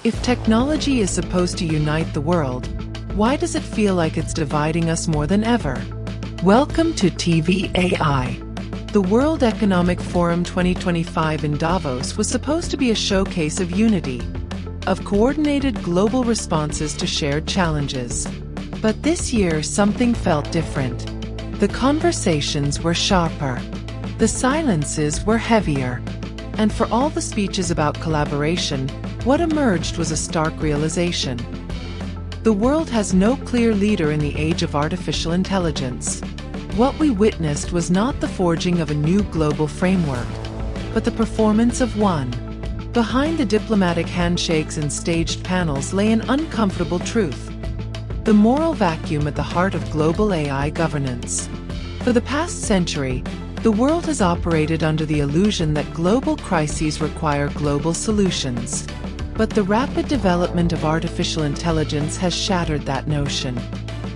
If technology is supposed to unite the world, why does it feel like it's dividing us more than ever? Welcome to TVAI. The World Economic Forum 2025 in Davos was supposed to be a showcase of unity, of coordinated global responses to shared challenges. But this year something felt different. The conversations were sharper. The silences were heavier. And for all the speeches about collaboration, what emerged was a stark realization. The world has no clear leader in the age of artificial intelligence. What we witnessed was not the forging of a new global framework, but the performance of one. Behind the diplomatic handshakes and staged panels lay an uncomfortable truth: the moral vacuum at the heart of global AI governance. For the past century, the world has operated under the illusion that global crises require global solutions. But the rapid development of artificial intelligence has shattered that notion.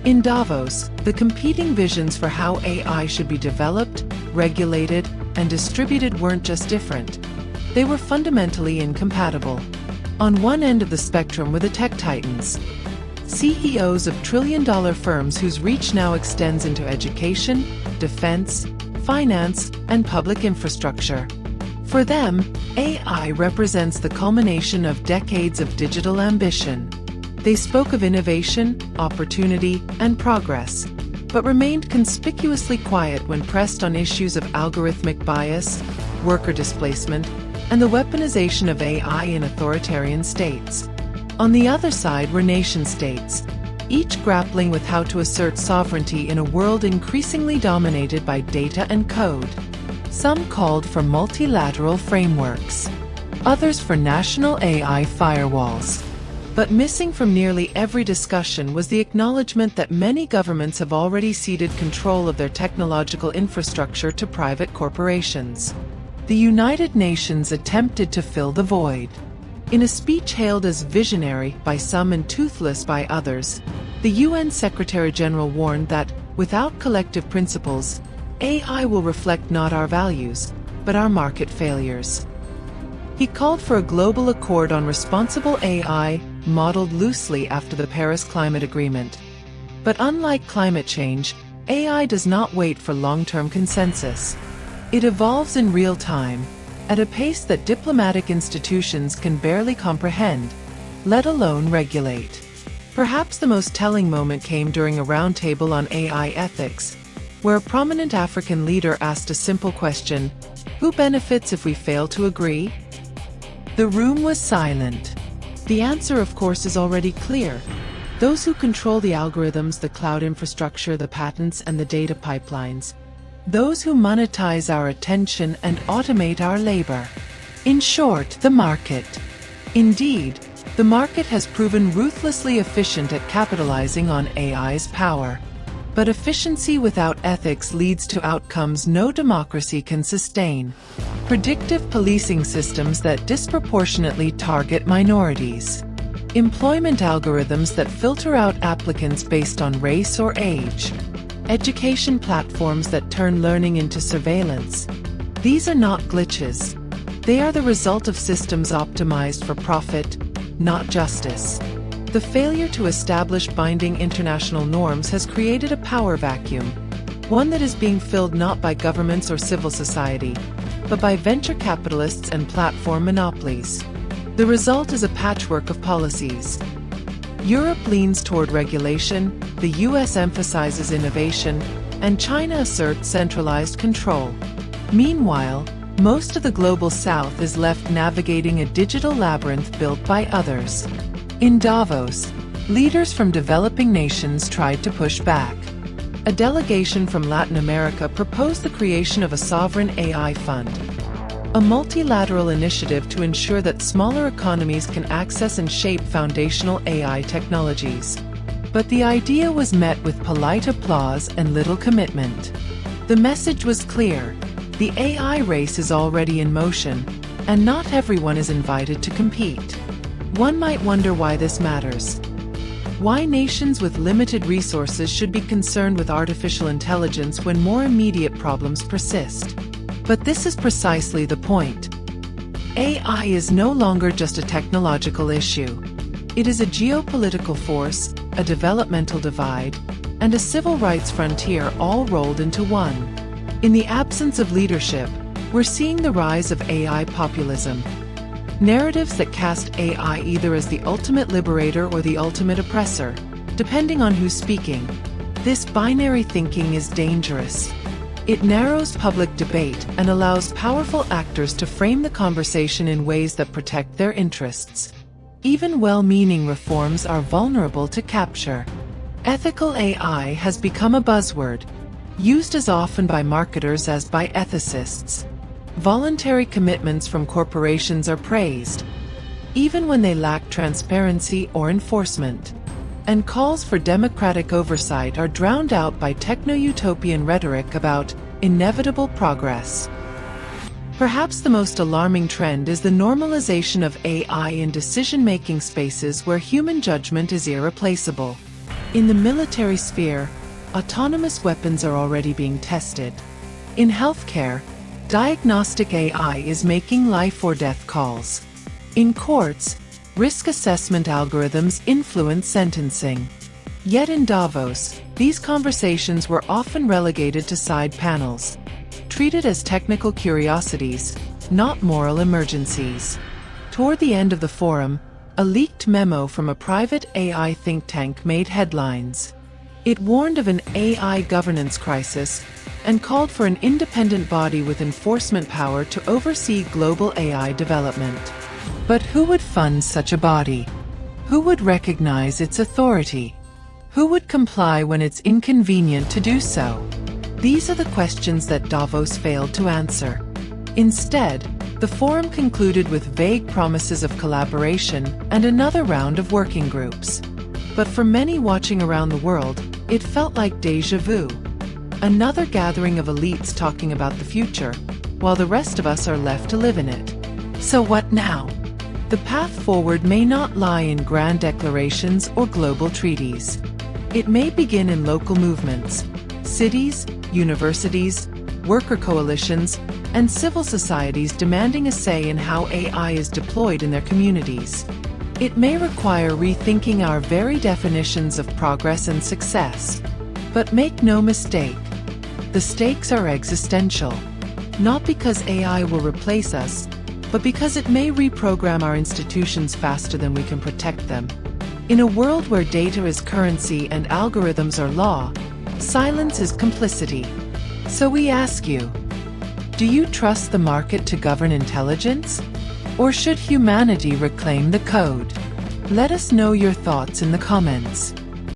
In Davos, the competing visions for how AI should be developed, regulated, and distributed weren't just different. They were fundamentally incompatible. On one end of the spectrum were the tech titans, CEOs of trillion-dollar firms whose reach now extends into education, defense, finance, and public infrastructure. For them, AI represents the culmination of decades of digital ambition. They spoke of innovation, opportunity, and progress, but remained conspicuously quiet when pressed on issues of algorithmic bias, worker displacement, and the weaponization of AI in authoritarian states. On the other side were nation-states, each grappling with how to assert sovereignty in a world increasingly dominated by data and code. Some called for multilateral frameworks, others for national AI firewalls. But missing from nearly every discussion was the acknowledgement that many governments have already ceded control of their technological infrastructure to private corporations. The United Nations attempted to fill the void. In a speech hailed as visionary by some and toothless by others, the UN Secretary-General warned that, without collective principles, AI will reflect not our values, but our market failures. He called for a global accord on responsible AI, modeled loosely after the Paris Climate Agreement. But unlike climate change, AI does not wait for long-term consensus. It evolves in real time, at a pace that diplomatic institutions can barely comprehend, let alone regulate. Perhaps the most telling moment came during a roundtable on AI ethics, where a prominent African leader asked a simple question: who benefits if we fail to agree? The room was silent. The answer, of course, is already clear. Those who control the algorithms, the cloud infrastructure, the patents, and the data pipelines. Those who monetize our attention and automate our labor. In short, the market. Indeed, the market has proven ruthlessly efficient at capitalizing on AI's power. But efficiency without ethics leads to outcomes no democracy can sustain. Predictive policing systems that disproportionately target minorities. Employment algorithms that filter out applicants based on race or age. Education platforms that turn learning into surveillance. These are not glitches. They are the result of systems optimized for profit, not justice. The failure to establish binding international norms has created a power vacuum, one that is being filled not by governments or civil society, but by venture capitalists and platform monopolies. The result is a patchwork of policies. Europe leans toward regulation, the US emphasizes innovation, and China asserts centralized control. Meanwhile, most of the global south is left navigating a digital labyrinth built by others. In Davos, leaders from developing nations tried to push back. A delegation from Latin America proposed the creation of a sovereign AI fund, a multilateral initiative to ensure that smaller economies can access and shape foundational AI technologies. But the idea was met with polite applause and little commitment. The message was clear: the AI race is already in motion, and not everyone is invited to compete. One might wonder why this matters. Why nations with limited resources should be concerned with artificial intelligence when more immediate problems persist. But this is precisely the point. AI is no longer just a technological issue. It is a geopolitical force, a developmental divide, and a civil rights frontier all rolled into one. In the absence of leadership, we're seeing the rise of AI populism. Narratives that cast AI either as the ultimate liberator or the ultimate oppressor, depending on who's speaking. This binary thinking is dangerous. It narrows public debate and allows powerful actors to frame the conversation in ways that protect their interests. Even well-meaning reforms are vulnerable to capture. Ethical AI has become a buzzword, used as often by marketers as by ethicists. Voluntary commitments from corporations are praised, even when they lack transparency or enforcement. And calls for democratic oversight are drowned out by techno-utopian rhetoric about inevitable progress. Perhaps the most alarming trend is the normalization of AI in decision-making spaces where human judgment is irreplaceable. In the military sphere, autonomous weapons are already being tested. In healthcare, diagnostic AI is making life-or-death calls. In courts, risk assessment algorithms influence sentencing. Yet in Davos, these conversations were often relegated to side panels, treated as technical curiosities, not moral emergencies. Toward the end of the forum, a leaked memo from a private AI think tank made headlines. It warned of an AI governance crisis and called for an independent body with enforcement power to oversee global AI development. But who would fund such a body? Who would recognize its authority? Who would comply when it's inconvenient to do so? These are the questions that Davos failed to answer. Instead, the forum concluded with vague promises of collaboration and another round of working groups. But for many watching around the world, it felt like déjà vu. Another gathering of elites talking about the future, while the rest of us are left to live in it. So what now? The path forward may not lie in grand declarations or global treaties. It may begin in local movements, cities, universities, worker coalitions, and civil societies demanding a say in how AI is deployed in their communities. It may require rethinking our very definitions of progress and success. But make no mistake, the stakes are existential. Not because AI will replace us, but because it may reprogram our institutions faster than we can protect them. In a world where data is currency and algorithms are law, silence is complicity. So we ask you, do you trust the market to govern intelligence? Or should humanity reclaim the code? Let us know your thoughts in the comments.